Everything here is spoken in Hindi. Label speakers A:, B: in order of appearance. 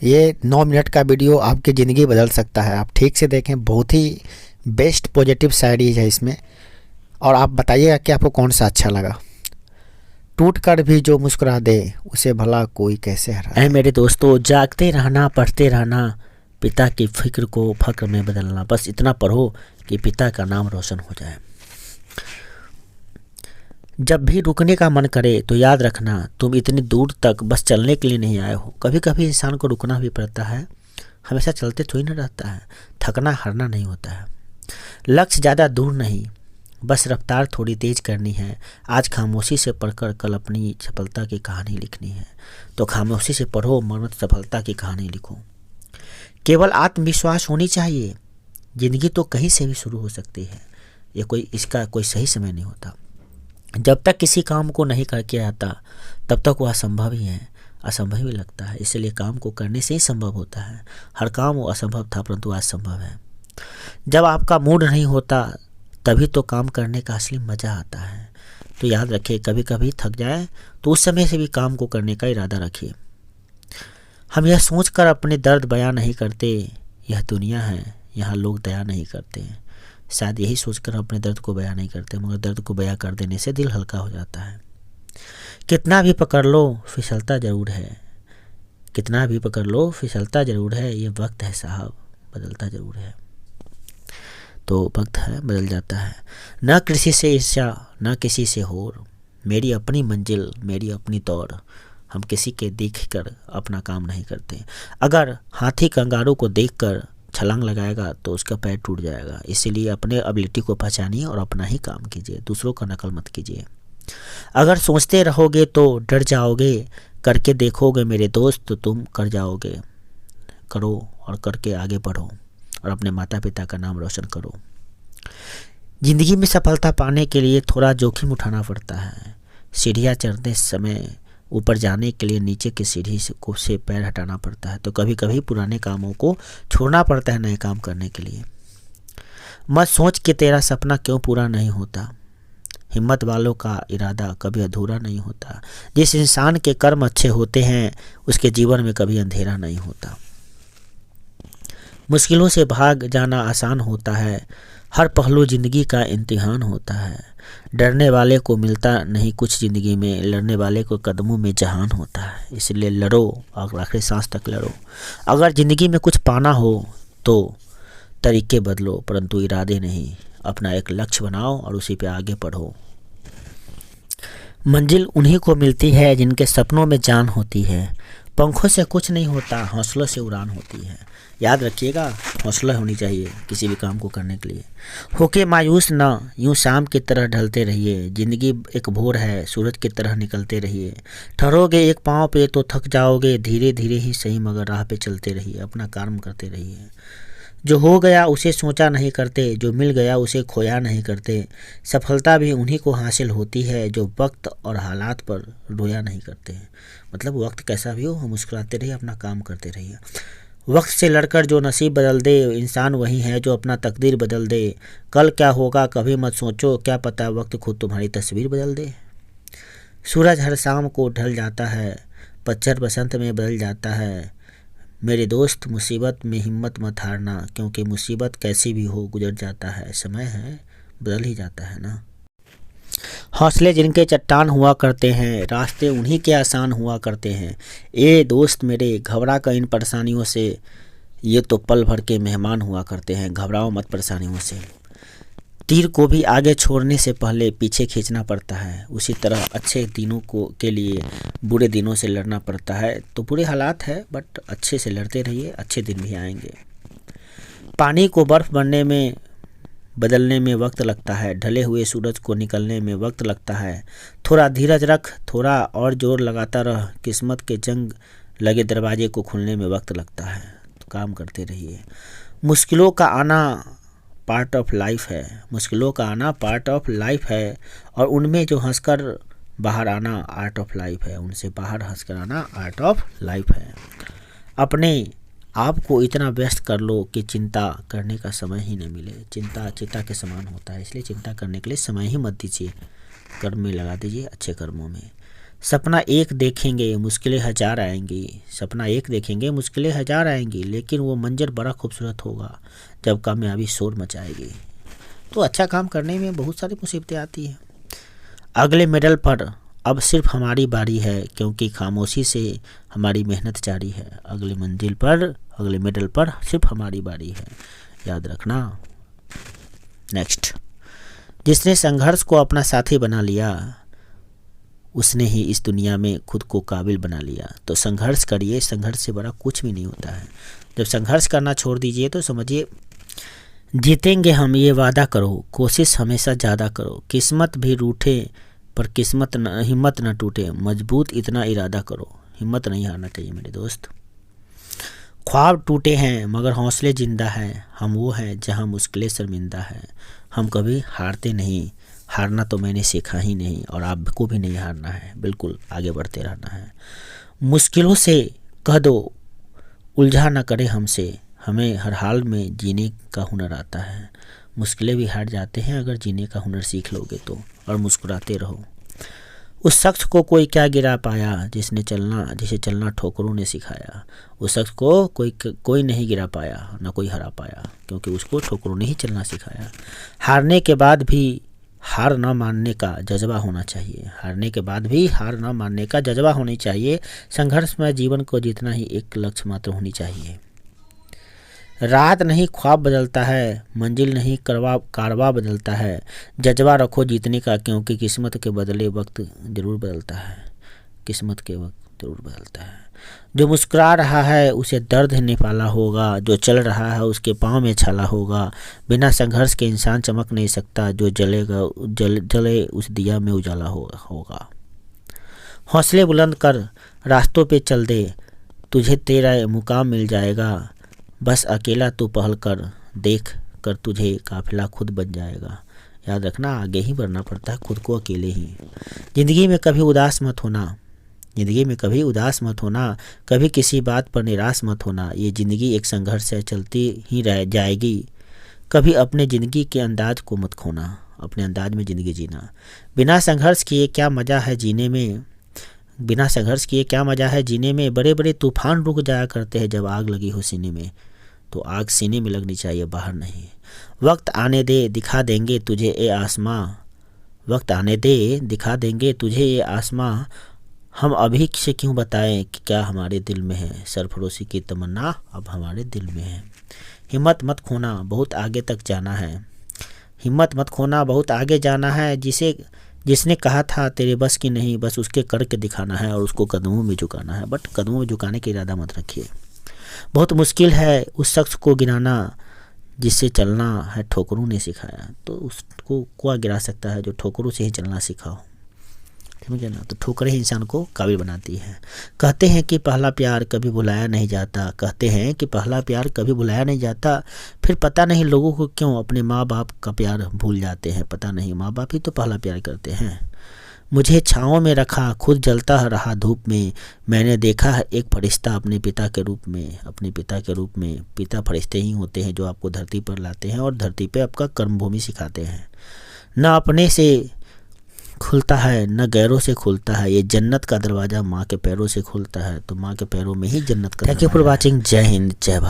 A: ये 9 मिनट का वीडियो आपकी ज़िंदगी बदल सकता है। आप ठीक से देखें, बहुत ही बेस्ट पॉजिटिव साइड है इसमें। और आप बताइएगा कि आपको कौन सा अच्छा लगा। टूट कर भी जो मुस्कुरा दे उसे भला कोई कैसे हरा
B: ऐ
A: दे।
B: मेरे दोस्तों, जागते रहना, पढ़ते रहना, पिता की फिक्र को फक्र में बदलना। बस इतना पढ़ो कि पिता का नाम रोशन हो जाए। जब भी रुकने का मन करे तो याद रखना, तुम इतनी दूर तक बस चलने के लिए नहीं आए हो। कभी कभी इंसान को रुकना भी पड़ता है। हमेशा चलते थोड़ी ना रहता है। थकना हारना नहीं होता है। लक्ष्य ज़्यादा दूर नहीं, बस रफ्तार थोड़ी तेज करनी है। आज खामोशी से पढ़कर कल अपनी सफलता की कहानी लिखनी है। तो खामोशी से पढ़ो, मगर सफलता की कहानी लिखो। केवल आत्मविश्वास होनी चाहिए। ज़िंदगी तो कहीं से भी शुरू हो सकती है। इसका कोई सही समय नहीं होता। जब तक किसी काम को नहीं करके आता तब तक वो असंभव ही है, असंभव ही लगता है। इसलिए काम को करने से ही संभव होता है। हर काम वो असंभव था, परंतु आज संभव है। जब आपका मूड नहीं होता तभी तो काम करने का असली मज़ा आता है। तो याद रखिए, कभी कभी थक जाए तो उस समय से भी काम को करने का इरादा रखिए। हम यह सोचकर अपने दर्द बयां नहीं करते, यह दुनिया है, यहाँ लोग दया नहीं करते। शायद यही सोचकर अपने दर्द को बयां नहीं करते, मगर दर्द को बयां कर देने से दिल हल्का हो जाता है। कितना भी पकड़ लो फिसलता ज़रूर है, कितना भी पकड़ लो फिसलता ज़रूर है। ये वक्त है साहब, बदलता ज़रूर है। तो वक्त है, बदल जाता है। न किसी से ईर्ष्या, न किसी से होर, मेरी अपनी मंजिल, मेरी अपनी दौड़। हम किसी के देख कर अपना काम नहीं करते। अगर हाथी कंगारू को देखकर छलांग लगाएगा तो उसका पैर टूट जाएगा। इसीलिए अपने एबिलिटी को पहचानिए और अपना ही काम कीजिए, दूसरों का नकल मत कीजिए। अगर सोचते रहोगे तो डर जाओगे, करके देखोगे मेरे दोस्त तो तुम कर जाओगे। करो और करके आगे बढ़ो और अपने माता पिता का नाम रोशन करो। ज़िंदगी में सफलता पाने के लिए थोड़ा जोखिम उठाना पड़ता है। सीढ़ियाँ चढ़ते समय ऊपर जाने के लिए नीचे की सीढ़ी से पैर हटाना पड़ता है। तो कभी कभी पुराने कामों को छोड़ना पड़ता है नए काम करने के लिए। मत सोच कि तेरा सपना क्यों पूरा नहीं होता। हिम्मत वालों का इरादा कभी अधूरा नहीं होता। जिस इंसान के कर्म अच्छे होते हैं उसके जीवन में कभी अंधेरा नहीं होता। मुश्किलों से भाग जाना आसान होता है। हर पहलू ज़िंदगी का इम्तिहान होता है। डरने वाले को मिलता नहीं कुछ ज़िंदगी में, लड़ने वाले को कदमों में जहान होता है। इसलिए लड़ो और आखिरी सांस तक लड़ो। अगर ज़िंदगी में कुछ पाना हो तो तरीके बदलो, परंतु इरादे नहीं। अपना एक लक्ष्य बनाओ और उसी पे आगे बढ़ो। मंजिल उन्हीं को मिलती है जिनके सपनों में जान होती है। पंखों से कुछ नहीं होता, हौसलों से उड़ान होती है। याद रखिएगा, हौसला होनी चाहिए किसी भी काम को करने के लिए। होके मायूस ना, यूं शाम की तरह ढलते रहिए। ज़िंदगी एक भोर है, सूरज की तरह निकलते रहिए। ठहरोगे एक पाँव पे तो थक जाओगे, धीरे धीरे ही सही मगर राह पे चलते रहिए। अपना काम करते रहिए। जो हो गया उसे सोचा नहीं करते, जो मिल गया उसे खोया नहीं करते। सफलता भी उन्हीं को हासिल होती है जो वक्त और हालात पर रोया नहीं करते। मतलब वक्त कैसा भी हो, हम मुस्कुराते रहिए, अपना काम करते रहिए। वक्त से लड़कर जो नसीब बदल दे, इंसान वही है जो अपना तकदीर बदल दे। कल क्या होगा कभी मत सोचो, क्या पता वक्त खुद तुम्हारी तस्वीर बदल दे। सूरज हर शाम को ढल जाता है, पतझड़ बसंत में बदल जाता है। मेरे दोस्त, मुसीबत में हिम्मत मत हारना, क्योंकि मुसीबत कैसी भी हो गुजर जाता है। समय है, बदल ही जाता है ना। हौसले जिनके चट्टान हुआ करते हैं, रास्ते उन्हीं के आसान हुआ करते हैं। ए दोस्त मेरे, घबरा कर इन परेशानियों से, ये तो पल भर के मेहमान हुआ करते हैं। घबराओ मत परेशानियों से। तीर को भी आगे छोड़ने से पहले पीछे खींचना पड़ता है, उसी तरह अच्छे दिनों के लिए बुरे दिनों से लड़ना पड़ता है। तो बुरे हालात है, बट अच्छे से लड़ते रहिए, अच्छे दिन भी आएंगे। पानी को बर्फ़ बनने में बदलने में वक्त लगता है, ढले हुए सूरज को निकलने में वक्त लगता है। थोड़ा धीरज रख, थोड़ा और जोर लगाता रह, किस्मत के जंग लगे दरवाजे को खुलने में वक्त लगता है। तो काम करते रहिए। मुश्किलों का आना पार्ट ऑफ लाइफ है, मुश्किलों का आना पार्ट ऑफ लाइफ है। और उनमें जो हंसकर बाहर आना आर्ट ऑफ लाइफ है, उनसे बाहर हंसकर आना आर्ट ऑफ लाइफ है। अपने आप को इतना व्यस्त कर लो कि चिंता करने का समय ही न मिले। चिंता चिता के समान होता है, इसलिए चिंता करने के लिए समय ही मत दीजिए। कर्म में लगा दीजिए, अच्छे कर्मों में। सपना एक देखेंगे मुश्किलें हजार आएंगी, सपना एक देखेंगे मुश्किलें हजार आएंगी, लेकिन वो मंजर बड़ा खूबसूरत होगा जब कामयाबी शोर मचाएगी। तो अच्छा काम करने में बहुत सारी मुसीबतें आती हैं। अगले मेडल पर अब सिर्फ हमारी बारी है, क्योंकि खामोशी से हमारी मेहनत जारी है। अगली मंजिल पर, अगले मेडल पर सिर्फ हमारी बारी है, याद रखना। नेक्स्ट, जिसने संघर्ष को अपना साथी बना लिया उसने ही इस दुनिया में खुद को काबिल बना लिया। तो संघर्ष करिए, संघर्ष से बड़ा कुछ भी नहीं होता है। जब संघर्ष करना छोड़ दीजिए तो समझिए जीतेंगे हम, ये वादा करो, कोशिश हमेशा ज़्यादा करो। किस्मत भी रूठे पर हिम्मत न टूटे, मजबूत इतना इरादा करो। हिम्मत नहीं हारना चाहिए मेरे दोस्त। ख्वाब टूटे हैं मगर हौसले जिंदा हैं, हम वो हैं जहां मुश्किलें शर्मिंदा है। हम कभी हारते नहीं, हारना तो मैंने सीखा ही नहीं, और आपको भी नहीं हारना है, बिल्कुल आगे बढ़ते रहना है। मुश्किलों से कह दो उलझा न करे हमसे, हमें हर हाल में जीने का हुनर आता है। मुश्किलें भी हार जाते हैं अगर जीने का हुनर सीख लोगे तो, और मुस्कुराते रहो। उस शख्स को कोई क्या गिरा पाया जिसे चलना ठोकरों ने सिखाया। उस शख्स को कोई नहीं गिरा पाया, ना कोई हरा पाया, क्योंकि उसको ठोकरों ने ही चलना सिखाया। हारने के बाद भी हार न मानने का जज्बा होना चाहिए, हारने के बाद भी हार न मानने का जज्बा होनी चाहिए। संघर्षमय जीवन को जीतना ही एक लक्ष्य मात्र होनी चाहिए। रात नहीं ख्वाब बदलता है, मंजिल नहीं कारवा बदलता है। जज्बा रखो जीतने का, क्योंकि किस्मत के बदले वक्त ज़रूर बदलता है, किस्मत के वक्त ज़रूर बदलता है। जो मुस्कुरा रहा है उसे दर्द ने पाला होगा, जो चल रहा है उसके पाँव में छाला होगा। बिना संघर्ष के इंसान चमक नहीं सकता, जो जले उस दिया में उजाला होगा। हौसले बुलंद कर रास्तों पे चल दे, तुझे तेरा मुकाम मिल जाएगा। बस अकेला तू पहल कर, देख कर तुझे काफिला खुद बन जाएगा। याद रखना, आगे ही बढ़ना पड़ता है खुद को अकेले ही। ज़िंदगी में कभी उदास मत होना, ज़िंदगी में कभी उदास मत होना, कभी किसी बात पर निराश मत होना। ये ज़िंदगी एक संघर्ष से चलती ही रह जाएगी। कभी अपने ज़िंदगी के अंदाज को मत खोना, अपने अंदाज में ज़िंदगी जीना। बिना संघर्ष किए क्या मज़ा है जीने में, बिना संघर्ष किए क्या मज़ा है जीने में। बड़े बड़े तूफान रुक जाया करते हैं जब आग लगी हो सीने में, तो आग सीने में लगनी चाहिए, बाहर नहीं। वक्त आने दे दिखा देंगे तुझे ये आसमां, वक्त आने दे दिखा देंगे तुझे ये आसमां। हम अभी से क्यों बताएं कि क्या हमारे दिल में है, सरफरोशी की तमन्ना अब हमारे दिल में है। हिम्मत मत खोना, बहुत आगे तक जाना है, हिम्मत मत खोना, बहुत आगे जाना है। जिसने कहा था तेरे बस की नहीं, बस उसके करके दिखाना है और उसको कदमों में झुकाना है। बट कदमों में झुकाने का इरादा मत रखिए। बहुत मुश्किल है उस शख्स को गिराना जिससे चलना है ठोकरों ने सिखाया। तो उसको कौन गिरा सकता है जो ठोकरों से ही चलना सीखा हो, समझ गए ना। तो ठोकरें ही इंसान को काबिल बनाती है। कहते हैं कि पहला प्यार कभी भुलाया नहीं जाता, कहते हैं कि पहला प्यार कभी भुलाया नहीं जाता। फिर पता नहीं लोगों को क्यों अपने माँ बाप का प्यार भूल जाते हैं। पता नहीं, माँ बाप ही तो पहला प्यार करते हैं। मुझे छाँव में रखा खुद जलता रहा धूप में, मैंने देखा है एक फरिश्ता अपने पिता के रूप में, अपने पिता के रूप में। पिता फरिश्ते ही होते हैं जो आपको धरती पर लाते हैं और धरती पे आपका कर्मभूमि सिखाते हैं। न अपने से खुलता है न गैरों से खुलता है, ये जन्नत का दरवाज़ा माँ के पैरों से खुलता है। तो माँ के पैरों में ही जन्नत का। Thank you for watching. जय हिंद, जय भारत।